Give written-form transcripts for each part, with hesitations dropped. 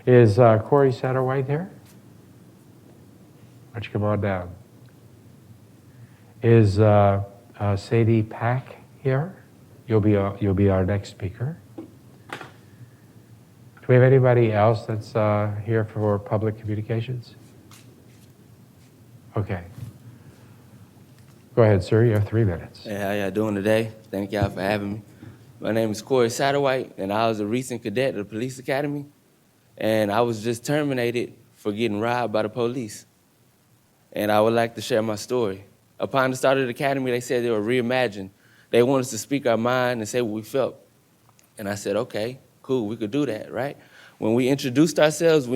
Is Corey Satterwhite here? Why don't you come on down? Is Sadie Pack here? You'll be our next speaker. Do we have anybody else that's here for public communications? Okay. Go ahead, sir. You have 3 minutes. Hey, how y'all doing today? Thank y'all for having me. My name is Corey Satterwhite, and I was a recent cadet at the police academy, and I was just terminated for getting robbed by the police. And I would like to share my story. Upon the start of the academy, they said they were reimagined. They wanted us to speak our mind and say what we felt. And I said, okay, cool, we could do that, right? When we introduced ourselves,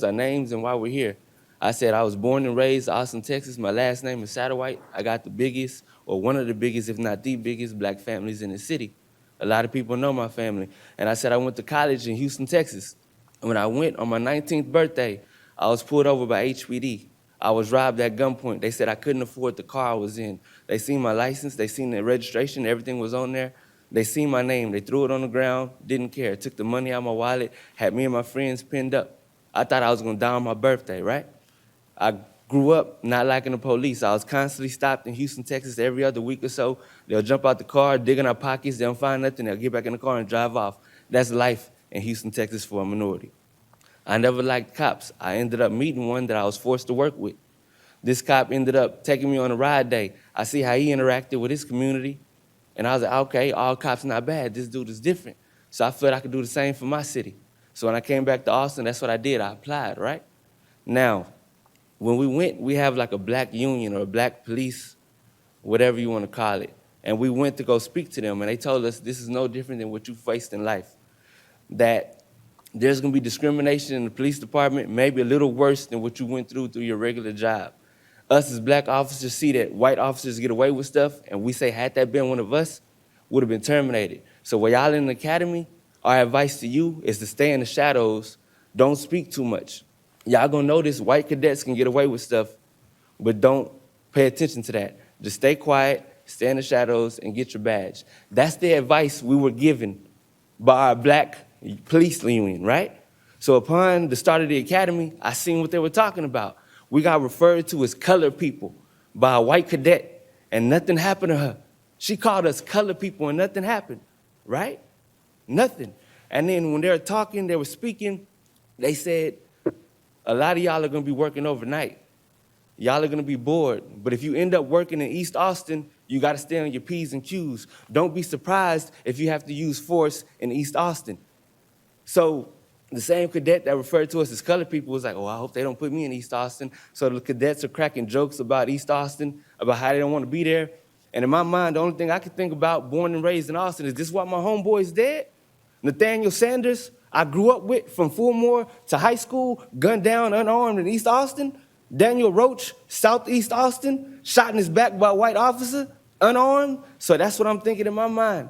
our names and why we're here. I said I was born and raised in Austin, Texas. My last name is Satterwhite. I got the biggest, or one of the biggest, if not the biggest, black families in the city. A lot of people know my family. And I said I went to college in Houston, Texas. And when I went on my 19th birthday, I was pulled over by HPD. I was robbed at gunpoint. They said I couldn't afford the car I was in. They seen my license, they seen the registration, everything was on there. They seen my name, they threw it on the ground, didn't care. Took the money out of my wallet, had me and my friends pinned up. I thought I was gonna die on my birthday, right? I grew up not liking the police. I was constantly stopped in Houston, Texas every other week or so. They'll jump out the car, dig in our pockets, they don't find nothing, they'll get back in the car and drive off. That's life in Houston, Texas for a minority. I never liked cops. I ended up meeting one that I was forced to work with. This cop ended up taking me on a ride day. I see how he interacted with his community, and I was like, okay, all cops not bad. This dude is different. So I felt I could do the same for my city. So when I came back to Austin, that's what I did. I applied, right? Now, when we went, we have like a black union or a black police, whatever you want to call it. And we went to go speak to them, and they told us this is no different than what you faced in life. That there's going to be discrimination in the police department, maybe a little worse than what you went through your regular job. Us as black officers see that white officers get away with stuff, and we say, had that been one of us, would have been terminated. So while y'all in the academy, our advice to you is to stay in the shadows, don't speak too much. Y'all gonna notice white cadets can get away with stuff, but don't pay attention to that. Just stay quiet, stay in the shadows, and get your badge. That's the advice we were given by our black police union, right? So upon the start of the academy, I seen what they were talking about. We got referred to as colored people by a white cadet, and nothing happened to her. She called us colored people, and nothing happened, right? Nothing. And then when they were talking, they were speaking, they said, a lot of y'all are gonna be working overnight. Y'all are gonna be bored, but if you end up working in East Austin, you gotta stay on your P's and Q's. Don't be surprised if you have to use force in East Austin. So the same cadet that referred to us as colored people was like, oh, I hope they don't put me in East Austin. So the cadets are cracking jokes about East Austin, about how they don't want to be there. And in my mind, the only thing I could think about, born and raised in Austin, is this why my homeboy's dead? Nathaniel Sanders, I grew up with from Fulmore to high school, gunned down, unarmed in East Austin. Daniel Roach, Southeast Austin, shot in his back by a white officer, unarmed. So that's what I'm thinking in my mind.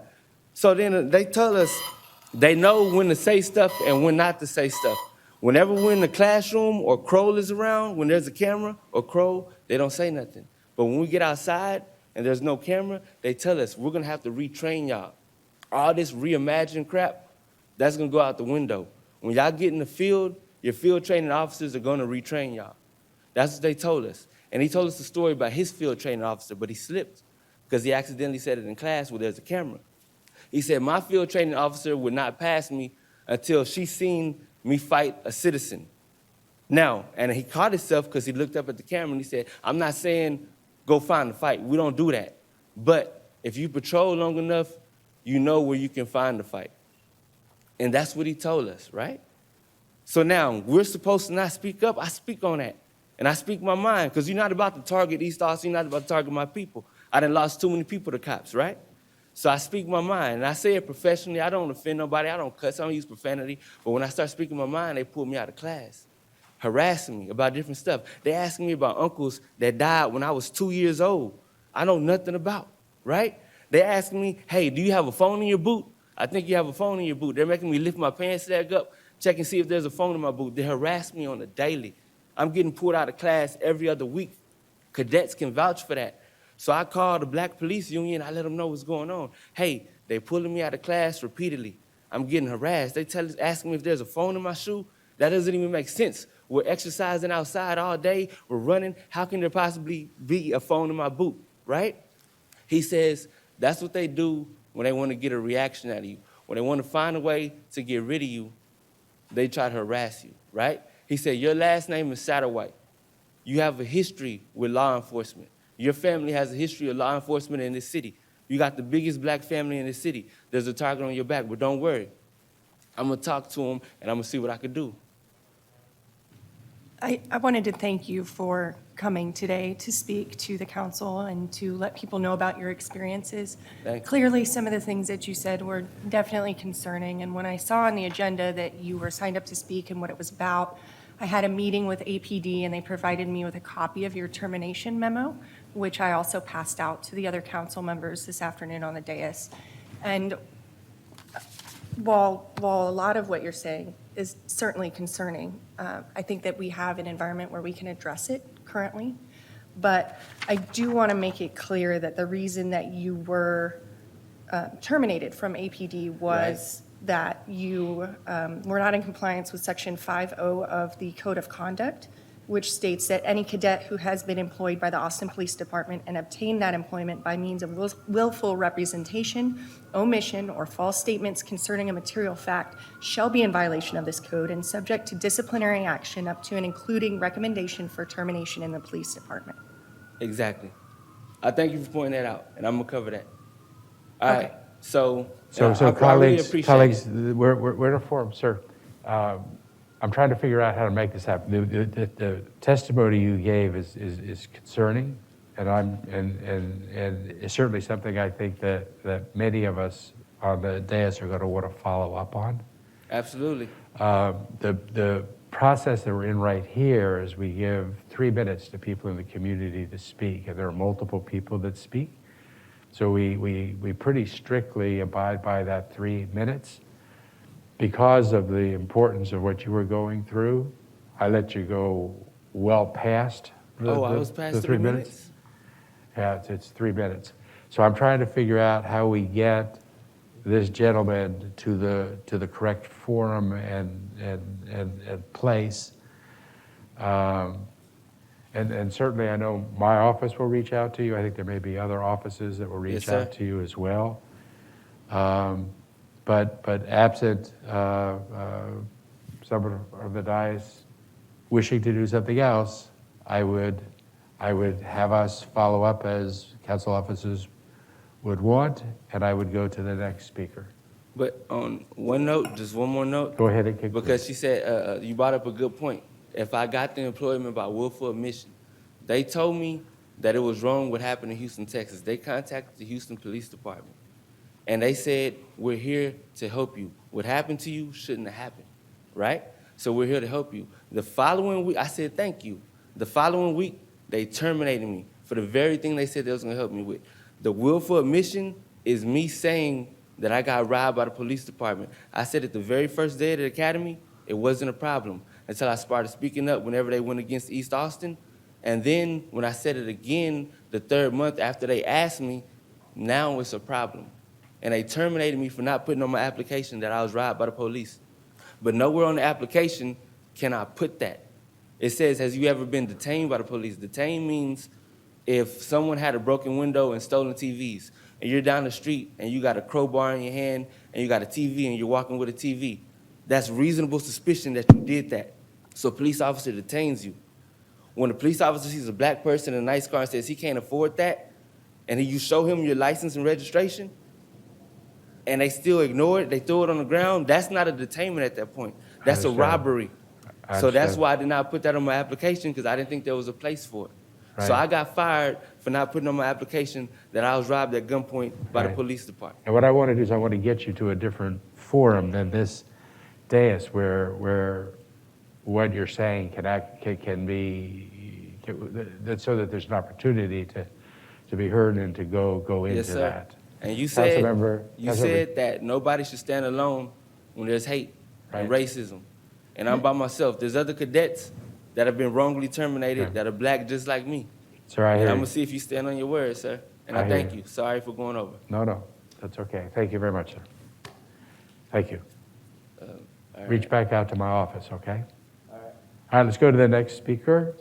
So then they tell us, they know when to say stuff and when not to say stuff. Whenever we're in the classroom or Kroll is around, when there's a camera or Kroll, they don't say nothing. But when we get outside and there's no camera, they tell us we're gonna have to retrain y'all. All this reimagined crap, that's gonna go out the window. When y'all get in the field, your field training officers are gonna retrain y'all. That's what they told us. And he told us the story about his field training officer, but he slipped because he accidentally said it in class where there's a camera. He said, my field training officer would not pass me until she seen me fight a citizen. Now, and he caught himself because he looked up at the camera and he said, I'm not saying go find a fight. We don't do that. But if you patrol long enough, you know where you can find a fight. And that's what he told us, right? So now, we're supposed to not speak up. I speak on that. And I speak my mind because you're not about to target East Austin. You're not about to target my people. I done lost too many people to cops, right? So I speak my mind, and I say it professionally. I don't offend nobody. I don't cuss. I don't use profanity. But when I start speaking my mind, they pull me out of class, harassing me about different stuff. They asking me about uncles that died when I was 2 years old. I know nothing about, right? They asking me, hey, do you have a phone in your boot? I think you have a phone in your boot. They're making me lift my pants leg up, check and see if there's a phone in my boot. They harass me on a daily. I'm getting pulled out of class every other week. Cadets can vouch for that. So I called the black police union. I let them know what's going on. Hey, they pulling me out of class repeatedly. I'm getting harassed. They asking me if there's a phone in my shoe. That doesn't even make sense. We're exercising outside all day. We're running. How can there possibly be a phone in my boot, right? He says that's what they do when they want to get a reaction out of you. When they want to find a way to get rid of you, they try to harass you, right? He said, your last name is Satterwhite. You have a history with law enforcement. Your family has a history of law enforcement in this city. You got the biggest black family in the city. There's a target on your back, but don't worry. I'm going to talk to him, and I'm going to see what I can do. I wanted to thank you for coming today to speak to the council and to let people know about your experiences. Thank you. Clearly, some of the things that you said were definitely concerning, and when I saw on the agenda that you were signed up to speak and what it was about, I had a meeting with APD, and they provided me with a copy of your termination memo, which I also passed out to the other council members this afternoon on the dais. And while a lot of what you're saying is certainly concerning, I think that we have an environment where we can address it currently. But I do want to make it clear that the reason that you were terminated from APD was that you were not in compliance with Section 5.0 of the Code of Conduct, which states that any cadet who has been employed by the Austin Police Department and obtained that employment by means of willful representation, omission, or false statements concerning a material fact shall be in violation of this code and subject to disciplinary action up to and including recommendation for termination in the police department. Exactly. I thank you for pointing that out, and I'm going to cover that. All Okay. right. So So I really colleagues, appreciate it. we're in a forum, sir. I'm trying to figure out how to make this happen. The testimony you gave is concerning, and it's certainly something I think that many of us on the dais are going to want to follow up on. Absolutely. The process that we're in right here is we give 3 minutes to people in the community to speak, and there are multiple people that speak. So we pretty strictly abide by that 3 minutes. Because of the importance of what you were going through, I let you go well past I was past 3 minutes? Yeah, it's 3 minutes. So I'm trying to figure out how we get this gentleman to the correct forum and place. And certainly I know my office will reach out to you. I think there may be other offices that will reach out to you as well. But absent some of the dais wishing to do something else, I would have us follow up as council officers would want, and I would go to the next speaker. But on one note, just one more note. Go ahead and kick. Because she said, you brought up a good point. If I got the employment by willful admission, they told me that it was wrong what happened in Houston, Texas. They contacted the Houston Police Department, and they said, we're here to help you. What happened to you shouldn't have happened, right? So we're here to help you. The following week, I said, thank you. The following week, they terminated me for the very thing they said they was gonna help me with. The willful admission is me saying that I got robbed by the police department. I said it the very first day at the academy, it wasn't a problem until I started speaking up whenever they went against East Austin. And then when I said it again the 3rd month after they asked me, now it's a problem. And they terminated me for not putting on my application that I was robbed by the police. But nowhere on the application can I put that. It says, has you ever been detained by the police? Detained means if someone had a broken window and stolen TVs, and you're down the street and you got a crowbar in your hand and you got a TV and you're walking with a TV, that's reasonable suspicion that you did that. So a police officer detains you. When a police officer sees a black person in a nice car and says he can't afford that, and you show him your license and registration, and they still ignore it, they throw it on the ground, that's not a detainment at that point. That's a robbery. So that's why I did not put that on my application, because I didn't think there was a place for it. Right. So I got fired for not putting on my application that I was robbed at gunpoint by the police department. And what I want to do is I want to get you to a different forum than this dais where what you're saying can be, so that there's an opportunity to be heard and to go into that. And you said that nobody should stand alone when there's hate and racism. And I'm by myself. There's other cadets that have been wrongly terminated that are black just like me. Sir, I hear I'm going to see if you stand on your word, sir. And I thank you. Sorry for going over. No, that's okay. Thank you very much, sir. Thank you. reach back out to my office, okay? All right. All right, let's go to the next speaker.